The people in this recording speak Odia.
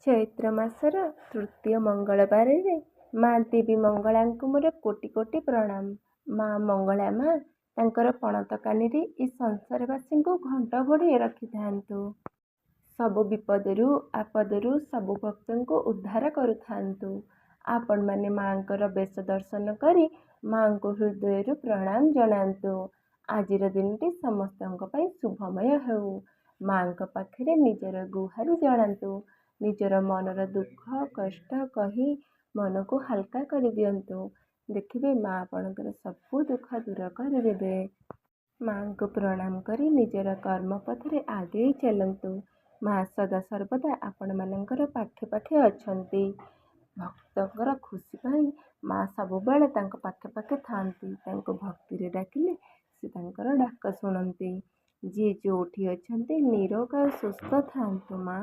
ଚୈତ୍ର ମାସର ତୃତୀୟ ମଙ୍ଗଳବାରରେ ମା ଦେବୀ ମଙ୍ଗଳାଙ୍କୁ ମୋର କୋଟି କୋଟି ପ୍ରଣାମ। ମା ମଙ୍ଗଳା ମା ତାଙ୍କର ପଣତ କାନିରେ ଏ ସଂସାରବାସୀଙ୍କୁ ଘଣ୍ଟ ଘୋଡ଼େଇ ରଖିଥାନ୍ତୁ। ସବୁ ବିପଦରୁ ଆପଦରୁ ସବୁ ଭକ୍ତଙ୍କୁ ଉଦ୍ଧାର କରୁଥାନ୍ତୁ। ଆପଣମାନେ ମାଙ୍କର ବେଶ ଦର୍ଶନ କରି ମାଙ୍କୁ ହୃଦୟରୁ ପ୍ରଣାମ ଜଣାନ୍ତୁ। ଆଜିର ଦିନଟି ସମସ୍ତଙ୍କ ପାଇଁ ଶୁଭମୟ ହେଉ। ମାଙ୍କ ପାଖରେ ନିଜର ଗୁହାରି ଜଣାନ୍ତୁ। ନିଜର ମନର ଦୁଃଖ କଷ୍ଟ କହି ମନକୁ ହାଲକା କରିଦିଅନ୍ତୁ। ଦେଖିବେ ମା ଆପଣଙ୍କର ସବୁ ଦୁଃଖ ଦୂର କରିଦେବେ। ମାଙ୍କୁ ପ୍ରଣାମ କରି ନିଜର କର୍ମ ପଥରେ ଆଗେଇ ଚାଲନ୍ତୁ। ମା ସଦା ସର୍ବଦା ଆପଣମାନଙ୍କର ପାଖେ ପାଖେ ଅଛନ୍ତି। ଭକ୍ତଙ୍କର ଖୁସି ପାଇଁ ମା ସବୁବେଳେ ତାଙ୍କ ପାଖେ ପାଖେ ଥାଆନ୍ତି। ତାଙ୍କୁ ଭକ୍ତିରେ ଡାକିଲେ ସେ ତାଙ୍କର ଡାକ ଶୁଣନ୍ତି। ଯିଏ ଯୋଉଠି ଅଛନ୍ତି ନିରୋଗ ଆଉ ସୁସ୍ଥ ଥାଆନ୍ତୁ ମା।